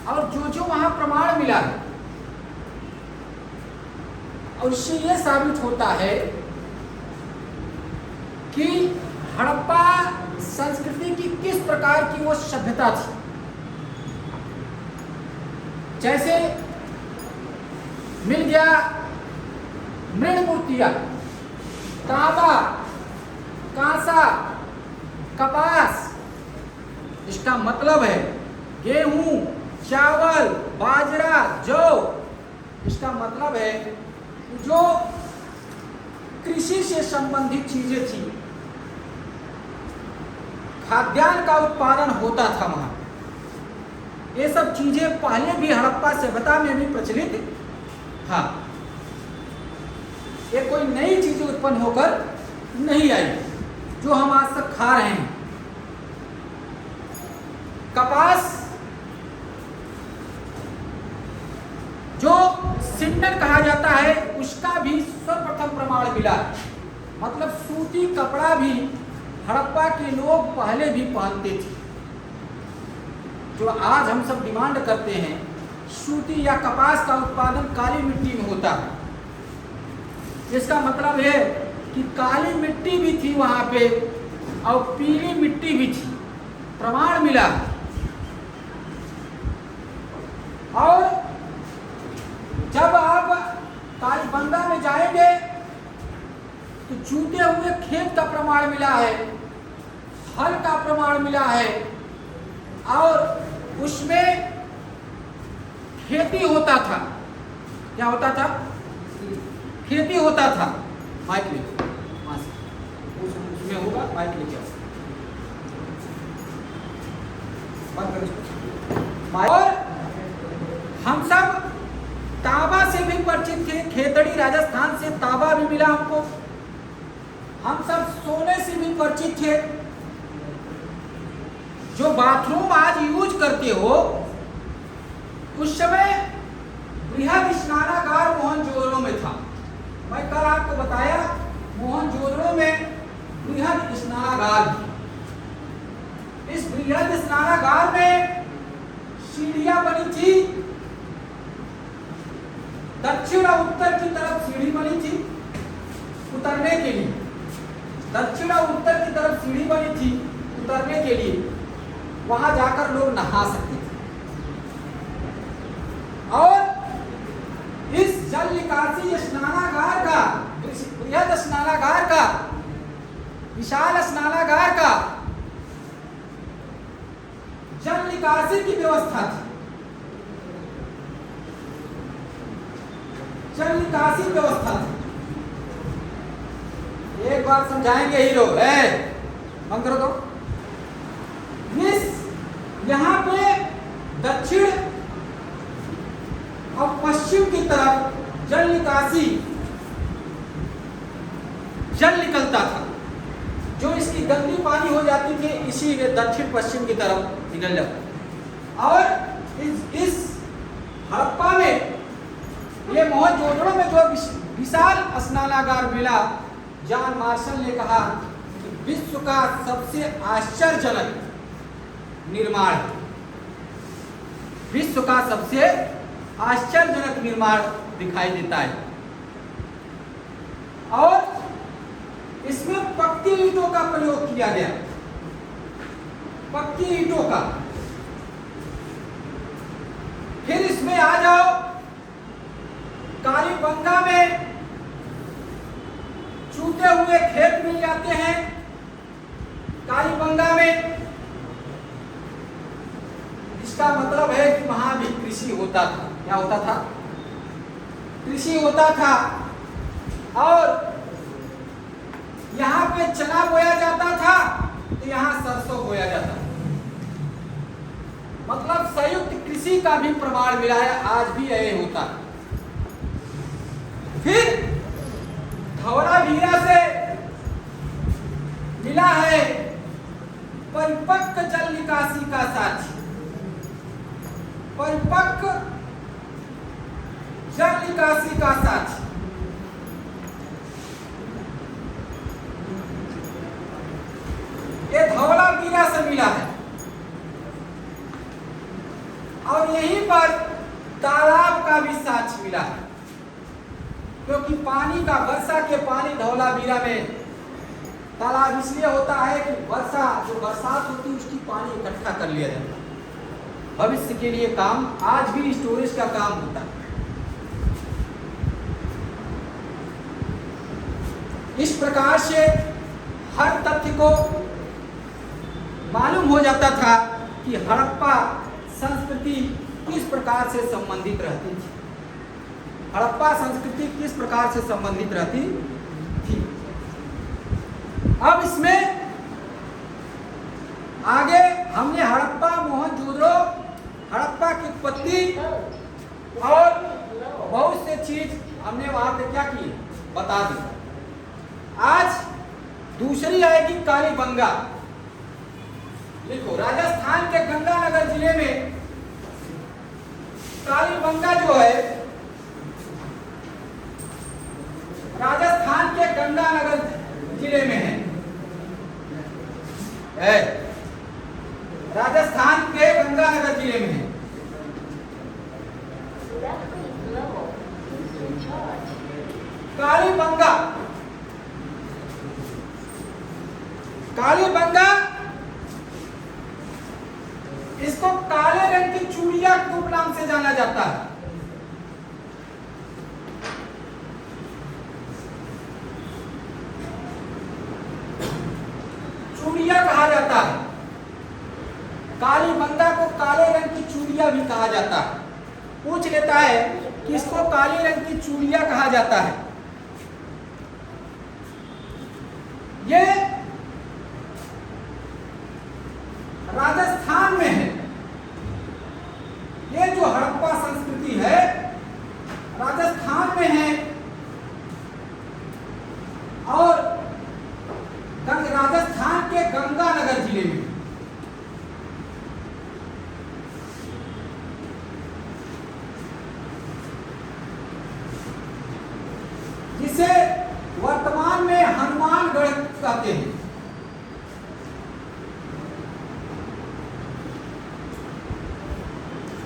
और जो जो वहां प्रमाण मिला है, और इससे यह साबित होता है कि हड़प्पा संस्कृति की किस प्रकार की वो सभ्यता थी। जैसे मिल गया मृण मूर्तियां, तांबा, कांसा, कपास, इसका मतलब है गेहूं, चावल, बाजरा, जौ। इसका मतलब है जो कृषि से संबंधित चीजें थी, खाद्यान्न का उत्पादन होता था वहां, ये सब चीजें पहले भी हड़प्पा सभ्यता में भी प्रचलित था। ये कोई नई चीजें उत्पन्न होकर नहीं आई जो हम आज तक खा रहे हैं। कपास जो सिंडन कहा जाता है, उसका भी सर्वप्रथम प्रमाण मिला। मतलब सूती कपड़ा भी हड़प्पा के लोग पहले भी पहनते थे। जो आज हम सब डिमांड करते हैं, सूती या कपास का उत्पादन काली मिट्टी में होता है। इसका मतलब है कि काली मिट्टी भी थी वहां पे और पीली मिट्टी भी थी, प्रमाण मिला। और जब आप कालीबंगा में जाएंगे तो जूते हुए खेत का प्रमाण मिला है, हल का प्रमाण मिला है, और उसमें खेती होता था। क्या होता था? खेती होता था। माइक ले, उसमें होगा, माइक लेके आओ, बंद करो। और हम सब तांबा से भी परिचित थे। खेतड़ी राजस्थान से तांबा भी मिला हमको। हम सब सोने से भी परिचित थे। जो बाथरूम आज यूज करते हो, उस समय बृहद स्नानागार मोहनजोदड़ो में था। मैं कल आपको बताया, मोहनजोदड़ो में बृहद स्नानागार। इस बृहद स्नानागार में सीढ़ियां बनी थी, दक्षिण और उत्तर की तरफ सीढ़ी बनी थी उतरने के लिए। दक्षिण और उत्तर की तरफ सीढ़ी बनी थी उतरने के लिए। वहां जाकर लोग नहा सकते थे। और इस जल निकासी स्नानागार का, बृहद स्नानागार का, विशाल स्नानागार का जल निकासी की व्यवस्था थी। जल निकासी व्यवस्था थी। एक बार समझाएंगे हीरो है, बंद करो तो। यहां पे दक्षिण और पश्चिम की तरफ जल निकासी, जल निकलता था। जो इसकी गंदी पानी हो जाती थी, इसीलिए दक्षिण पश्चिम की तरफ निकल जाता। और इस हड़प्पा में, ये मोहनजोदड़ो में जो विशाल स्नानागार मिला, जॉन मार्शल ने कहा कि विश्व का सबसे आश्चर्यजनक निर्माण है। विश्व का सबसे आश्चर्यजनक निर्माण दिखाई देता है। और इसमें पक्की ईंटों का प्रयोग किया गया। पक्की ईंटों का। फिर इसमें आ जाओ, कालीबंगा में चूते हुए खेत मिल जाते हैं। कालीबंगा में, इसका मतलब है कि वहां भी कृषि होता था। क्या होता था? कृषि होता था। और यहां पे चना बोया जाता था, तो यहां सरसों बोया जाता था। मतलब संयुक्त कृषि का भी प्रमाण मिला है। आज भी यह होता है। फिर धौलावीरा से मिला है परिपक्व जल निकासी का साक्ष्य। परिपक्व जल निकासी का साक्ष्य। ये धौलावीरा से मिला है। और यहीं पर तालाब का भी साक्ष्य मिला है, क्योंकि पानी का वर्षा के पानी धौलावीरा में तालाब इसलिए होता है कि वर्षा जो बरसात होती है उसकी पानी इकट्ठा कर लिया जाता है, भविष्य के लिए काम, आज भी स्टोरेज का काम होता है। इस प्रकार से हर तथ्य को मालूम हो जाता था कि हड़प्पा संस्कृति किस प्रकार से संबंधित रहती थी, हड़प्पा संस्कृति किस प्रकार से संबंधित रहती थी। अब इसमें आगे हमने हड़प्पा, मोहनजोदड़ो, हड़प्पा की उत्पत्ति और बहुत से चीज हमने वहां पे क्या की बता दी। आज दूसरी आएगी कालीबंगा। लिखो, राजस्थान के गंगानगर जिले में कालीबंगा जो है, राजस्थान के गंगानगर जिले में है, राजस्थान के गंगानगर जिले में है। कालीबंगा, कालीबंगा इसको काले रंग की चूड़िया के नाम से जाना जाता है। चूड़िया कहा जाता है, कालीबंगा को काले रंग की चूड़िया भी कहा जाता है। पूछ लेता है कि इसको काले रंग की चूड़िया कहा जाता है। ये राजस्थान में है। ये जो हड़प्पा संस्कृति है राजस्थान में है और राजस्थान के गंगानगर जिले में। जिसे वर्तमान में हनुमानगढ़ कहते हैं।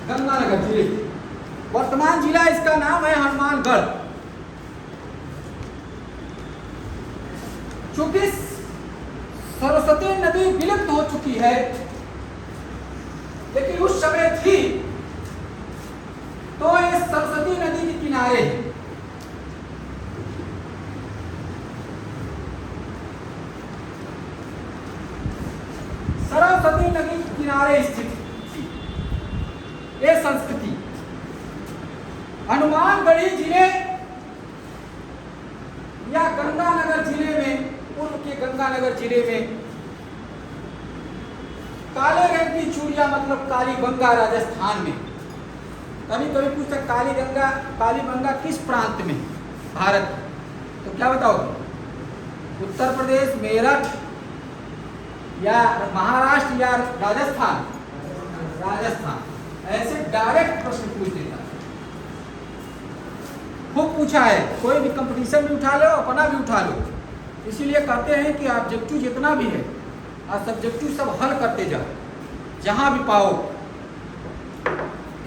गंगानगर जिले, वर्तमान जिला इसका नाम है हनुमानगढ़। चूंकि सरस्वती नदी विलुप्त हो चुकी है, लेकिन उस समय थी, तो ये सरस्वती नदी के किनारे है। सरस्वती नदी के किनारे स्थित थी ये संस्कृति। हनुमानगढ़ी जिले या गंगानगर जिले में, पूर्व के गंगानगर जिले में काले रंग की चूड़िया मतलब कालीबंगा राजस्थान में। कभी कभी पूछता कालीबंगा किस प्रांत में भारत, तो क्या बताओगे? उत्तर प्रदेश, मेरठ या महाराष्ट्र या राजस्थान? राजस्थान। ऐसे डायरेक्ट प्रश्न पूछ देता है, खूब पूछा है। कोई भी कंपटीशन भी उठा लो, अपना भी उठा लो। इसीलिए कहते हैं कि ऑब्जेक्टिव जितना भी है और सब्जेक्टिव सब हल करते जाओ जहां भी पाओ।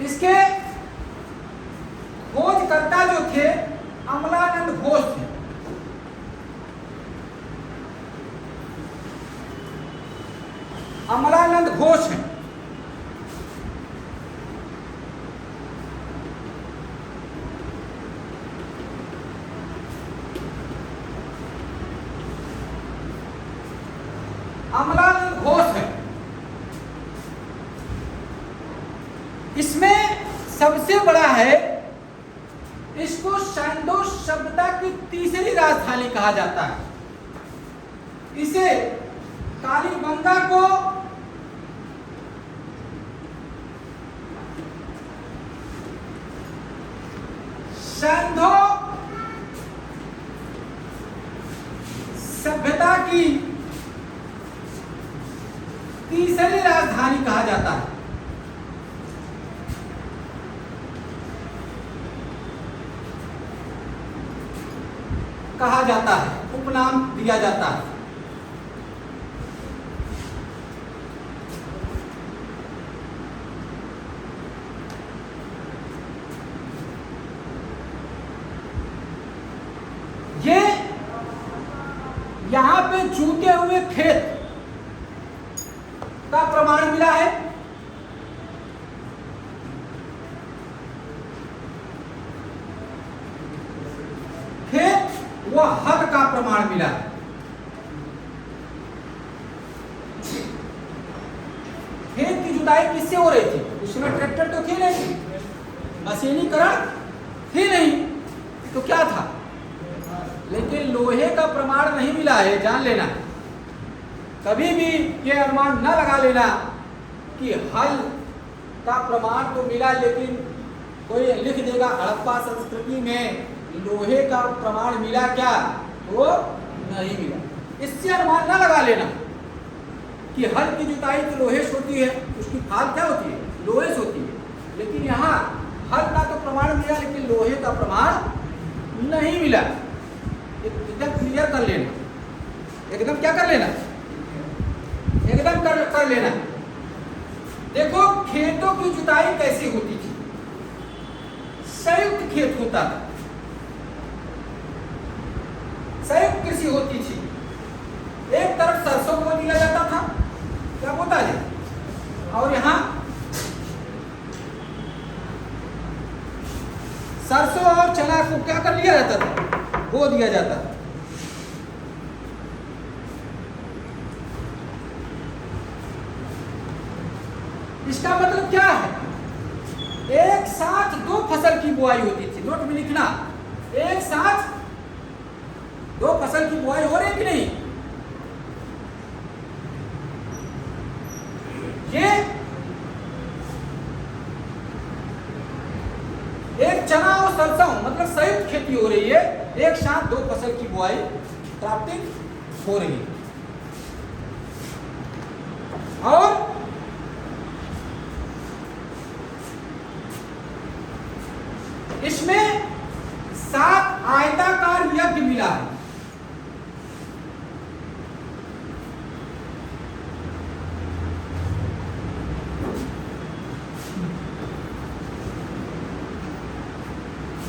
इसके खोजकर्ता जो थे अमलानंद घोष थे। अमलानंद घोष हैं। अमलानंद घोष है। इसमें सबसे बड़ा है, इसको सैंडो सभ्यता की तीसरी राजधानी कहा जाता है। इसे कालीबंगा को सैंधो सभ्यता की तीसरी राजधानी कहा जाता है। कहा जाता है, उपनाम दिया जाता है। यहां पे जूते हुए खेत का प्रमाण मिला है। खेत व हल का प्रमाण मिला है। खेत की जुताई किससे हो रही थी? उसमें ट्रैक्टर तो थे नहीं, मशीनीकरण थे नहीं, तो क्या था? लेकिन लोहे का प्रमाण नहीं मिला है, जान लेना। कभी भी ये अनुमान न लगा लेना कि हल का प्रमाण तो मिला, लेकिन कोई लिख देगा हड़प्पा संस्कृति में लोहे का प्रमाण मिला क्या, तो नहीं मिला। इससे अनुमान न लगा लेना कि हल की जुताई तो लोहे से होती है, उसकी फाल क्या होती है? लोहे से होती है। लेकिन यहाँ हल का तो प्रमाण मिला, लेकिन लोहे का प्रमाण नहीं मिला। एकदम क्लियर कर लेना, एकदम क्या कर लेना, एकदम कर लेना। देखो खेतों की जुताई कैसी होती थी? संयुक्त खेत होता था, संयुक्त कृषि होती थी। एक तरफ सरसों को दिया जाता था, क्या होता है, और यहाँ सरसों और चना को क्या कर लिया जाता था? बो दिया जाता था। इसका मतलब क्या है? एक साथ दो फसल की बुआई होती थी। नोट में लिखना, एक साथ दो फसल की बुआई हो रही कि नहीं? ये एक चना और सरसों मतलब संयुक्त खेती हो रही है, एक साथ दो फसल की बुआई क्राफ्टिंग हो रही है। और इसमें 7 आयताकार यज्ञ मिला है।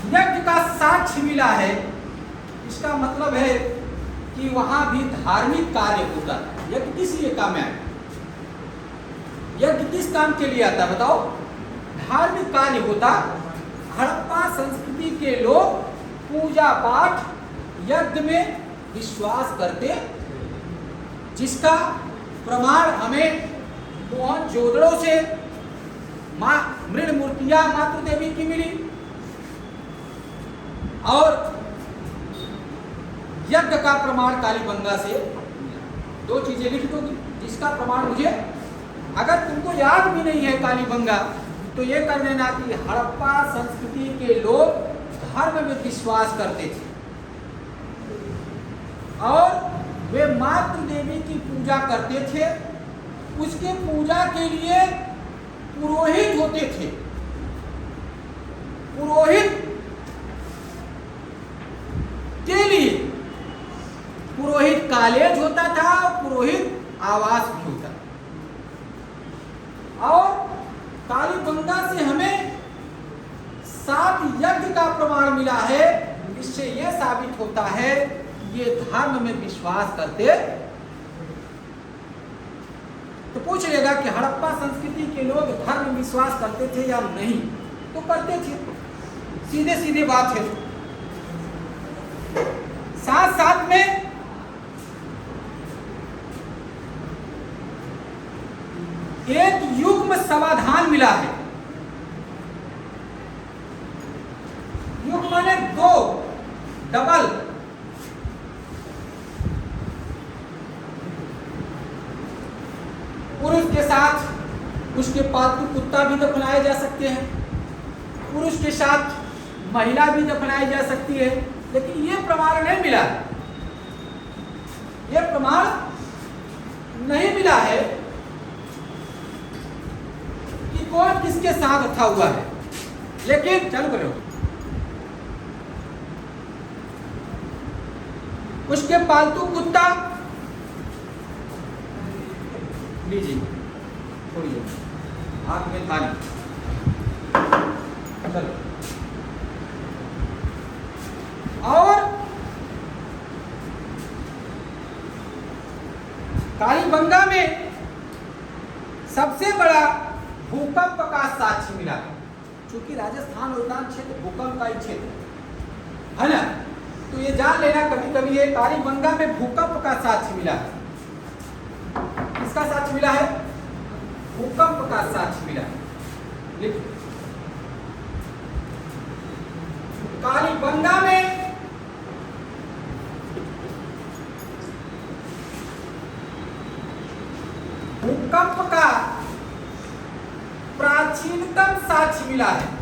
यज्ञ का साक्ष्य मिला है। इसका मतलब है कि वहां भी धार्मिक कार्य होता है। यज्ञ किस लिए काम में आया? यज्ञ किस काम के लिए आता है बताओ? धार्मिक कार्य होता। हड़प्पा संस्कृति के लोग पूजा पाठ यज्ञ में विश्वास करते, जिसका प्रमाण हमें मोहनजोदड़ो से मृण मूर्तियां मातृ देवी की मिली और यज्ञ का प्रमाण कालीबंगा से मिला। 2 चीजें लिख दोगी जिसका प्रमाण मुझे, अगर तुमको याद भी नहीं है कालीबंगा, तो ये कर देना कि हड़प्पा संस्कृति के लोग धर्म में विश्वास करते थे और वे मातृ देवी की पूजा करते थे। उसके पूजा के लिए पुरोहित होते थे। पुरोहित के लिए पुरोहित कॉलेज होता था, पुरोहित आवास भी होता था। और कालीबंगा से हमें 7 यज्ञ का प्रमाण मिला है। इससे यह साबित होता है कि ये धर्म में विश्वास करते। तो पूछ लेगा कि हड़प्पा संस्कृति के लोग धर्म में विश्वास करते थे या नहीं, तो करते थे, सीधे सीधे बात है। साथ साथ में एक युग्म समाधान मिला है। युग्म माने 2, डबल। पुरुष के साथ उसके पालतू कुत्ता भी दफनाए जा सकते हैं, पुरुष के साथ महिला भी दफनाई जा सकती है। लेकिन यह प्रमाण नहीं मिला, यह प्रमाण नहीं मिला है कि कौन किसके साथ रखा हुआ है। लेकिन चलो करो, उसके पालतू कुत्ता लीजिए, छोड़िए, हाथ में थाली, चलो। और कालीबंगा में सबसे बड़ा भूकंप का साक्ष्य मिला, क्योंकि राजस्थान उद्यान क्षेत्र भूकंप का ही क्षेत्र है ना। तो ये जान लेना कभी कभी ये कालीबंगा में भूकंप का साक्ष्य मिला है। किसका साक्ष्य मिला है? भूकंप का साक्ष्य मिला है। लिखो, कालीबंगा में भूकंप का प्राचीनतम साक्ष्य मिला है।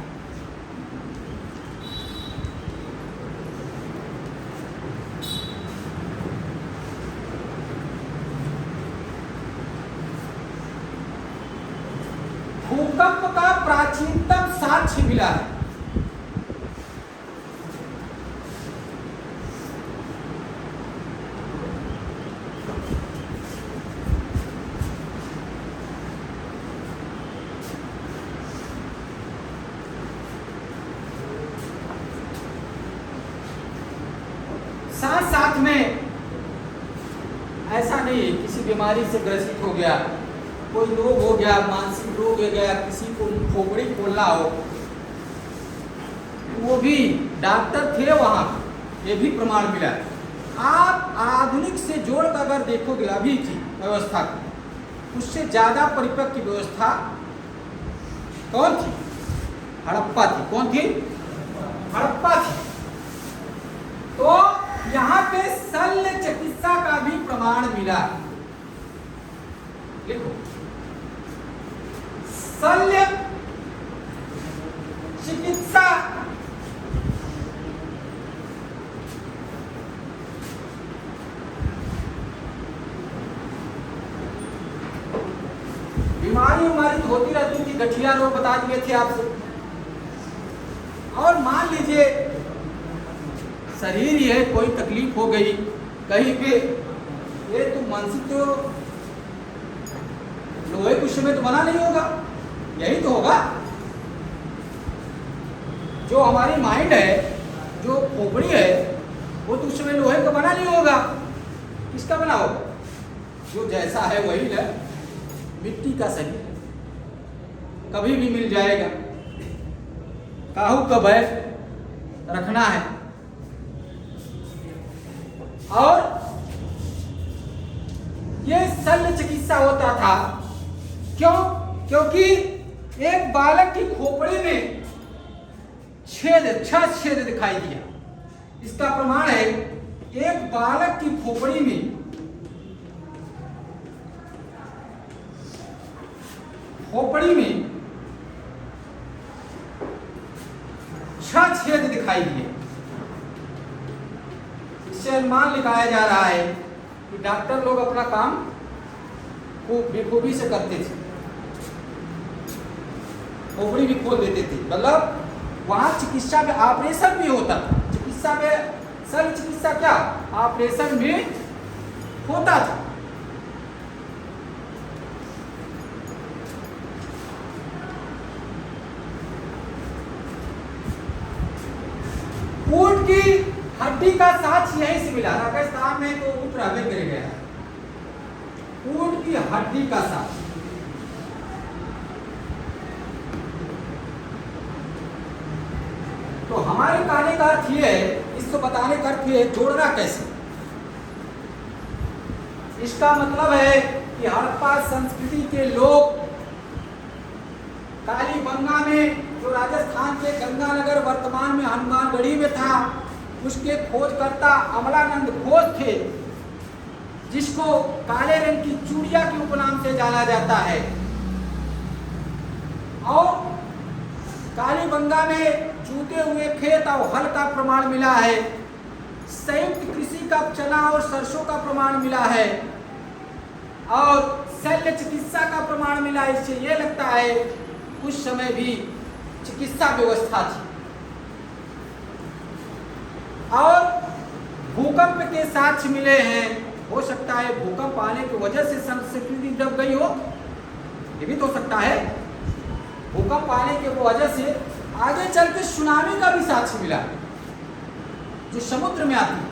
भूकंप का प्राचीनतम साक्ष्य मिला है। साथ साथ में ऐसा नहीं किसी बीमारी से ग्रसित हो गया, कोई रोग हो गया, मानसिक रोग हो गया, किसी को खोपड़ी खोलना हो, वो भी डॉक्टर थे वहाँ, ये भी प्रमाण मिला। आप आधुनिक से जोड़कर अगर देखोगे अभी की व्यवस्था को, उससे ज़्यादा परिपक्व की व्यवस्था कौन थी? हड़प्पा थी। कौन थी? हड़प्पा थी। तो यहाँ पे शल्य चिकित्सा का भी प्रमाण मिला। लिखो, शल्य चिकित्सा बीमारी तो होती रहती थी, गठिया रोग बता दिए थे आपसे। और मान लीजिए शरीर ही है, कोई तकलीफ हो गई कहीं पे, ये तो मानसिक तो लोहे कुछ में तो बना नहीं होगा, यही तो होगा। जो हमारी माइंड है, जो खोपड़ी है, वो तो उस समय लोहे का बना नहीं होगा। किसका बना होगा? जो जैसा है वही है, मिट्टी का शरीर कभी भी मिल जाएगा। काहू कब है रखना है। और ये शल्य चिकित्सा होता था क्यों? क्योंकि एक बालक की खोपड़ी में छह छेद दिखाई दिया। इसका प्रमाण है, एक बालक की खोपड़ी में छह छेद दिखाई दिए। इससे अनुमान लगाया जा रहा है कि डॉक्टर लोग अपना काम खूब बेखूबी से करते थे, खोपड़ी भी खोल देते थे। मतलब वहां चिकित्सा में ऑपरेशन भी होता था। चिकित्सा में शल्य चिकित्सा क्या ऑपरेशन भी होता था। ऊंट की हड्डी का साक्ष्य यहीं से मिला। राजस्थान में तो ऊंट रहबे कर गया, ऊंट की हड्डी का साक्ष्य। तो हमारे कहने का अर्थ ये है, इसको बताने का अर्थ ये है, जोड़ना कैसे। इसका मतलब है कि हड़प्पा संस्कृति के लोग कालीबंगा में, जो राजस्थान के गंगानगर वर्तमान में हनुमानगढ़ी में था, उसके खोजकर्ता अमलानंद घोष थे, जिसको काले रंग की चूड़िया के उपनाम से जाना जाता है। और कालीबंगा में जूते हुए खेत और हल का प्रमाण मिला है। संयुक्त कृषि का चना और सरसों का प्रमाण मिला है। और शल्य चिकित्सा का प्रमाण मिला है। इससे यह लगता है उस समय भी चिकित्सा व्यवस्था थी। और भूकंप के साक्ष्य मिले हैं। हो सकता है भूकंप आने की वजह से संस्कृति दब गई हो, ये भी तो हो सकता है। भूकंप आने की वजह से आगे चल के सुनामी का भी साक्ष्य मिला, जो समुद्र में आती है।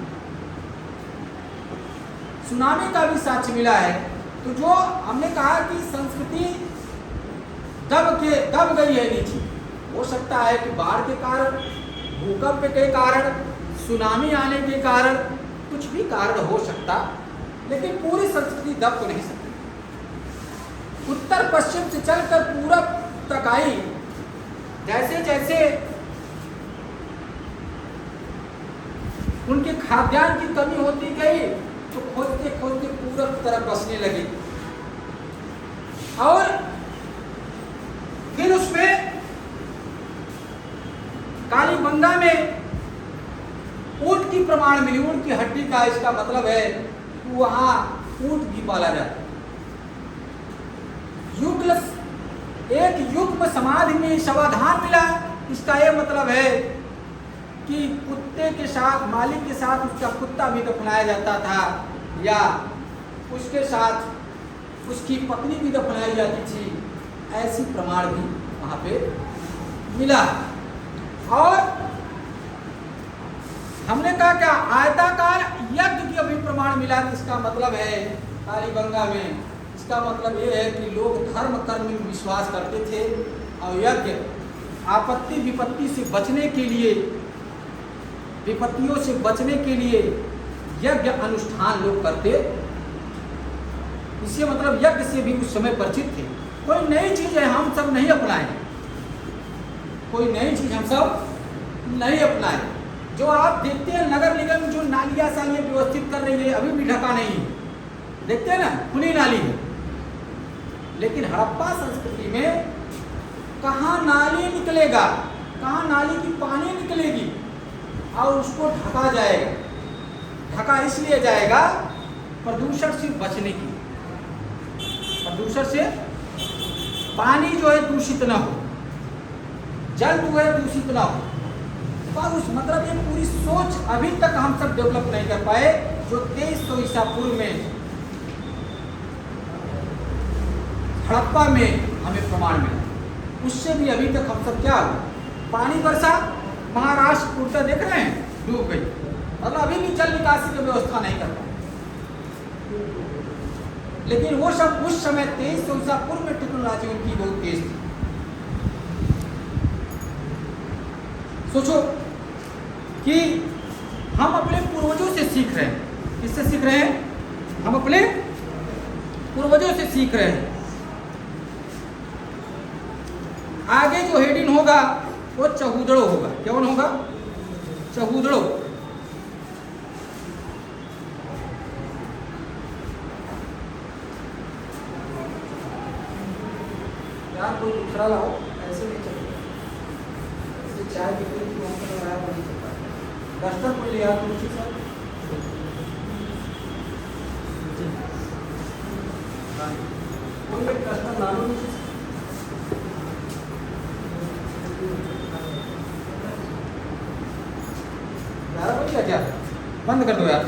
सुनामी का भी साक्ष्य मिला है। तो जो हमने कहा कि संस्कृति दब गई है नीचे, हो सकता है कि बाढ़ के कारण, भूकंप के कारण, सुनामी आने के कारण, कुछ भी कारण हो सकता, लेकिन पूरी संस्कृति दब तो नहीं सकती। उत्तर पश्चिम से चलकर पूरब तक आई, जैसे जैसे उनके खाद्यान्न की कमी होती गई तो खोजते खोजते पूरब तरफ बसने लगे, और फिर उसमें कालीबंगा में ऊंट की प्रमाण मिली, ऊंट की हड्डी का, इसका मतलब है कि वहां ऊंट भी पाला जाता। एक युग्म समाधि में शवाधान मिला, इसका यह मतलब है कि कुत्ते के साथ, मालिक के साथ उसका कुत्ता भी दफनाया जाता था, या उसके साथ उसकी पत्नी भी दफनाई जाती थी, ऐसी प्रमाण भी वहां पे मिला। और हमने कहा क्या आयताकार यज्ञ की अभी प्रमाण मिला, इसका मतलब है कालीबंगा में, इसका मतलब ये है कि लोग धर्म कर्म में विश्वास करते थे, और यज्ञ आपत्ति विपत्ति से बचने के लिए, विपत्तियों से बचने के लिए यज्ञ अनुष्ठान लोग करते। इससे मतलब यज्ञ से भी उस समय परिचित थे। कोई नई चीज है हम सब नहीं अपनाएं, कोई नई चीज हम सब नहीं अपनाएं। जो आप देखते हैं नगर निगम जो नालियां सालियां व्यवस्थित कर रही है, अभी भी ढका नहीं है, देखते हैं ना, खुली नाली है। लेकिन हड़प्पा संस्कृति में कहाँ नाली निकलेगा, कहाँ नाली की पानी निकलेगी, और उसको ढका जाएगा। ढका इसलिए जाएगा प्रदूषण से बचने की, प्रदूषण से पानी जो है दूषित ना हो, जल जो है दूषित ना हो। पर उस मतलब ये पूरी सोच अभी तक हम सब डेवलप नहीं कर पाए, जो 2300 ईसा पूर्व में हड़प्पा में हमें प्रमाण मिला। उससे भी अभी तक हम सब क्या हुआ, पानी बरसा, महाराष्ट्र पूर्ता देख रहे हैं डूब गई, मतलब अभी भी जल निकासी की व्यवस्था नहीं कर पाए। लेकिन वो सब उस समय 2300 ईसा पूर्व में टेक्नोलॉजी उनकी बहुत तेज थी। सोचो कि हम अपने पूर्वजों से सीख रहे हैं। किससे सीख रहे हैं? हम अपने पूर्वजों से सीख रहे हैं। आगे जो हेडिंग होगा वो चहूदड़ो होगा। कौन होगा? चहूदड़ो। यार कोई दूसरा लाओ, ऐसे नहीं चलेगा। ऐसे चाय की कोई लगाया नहीं चलता। डस्टर कोई ले आओ तुलसी सर। कोई एक डस्टर ला लो नीचे से। क्या बंद कर दो यार।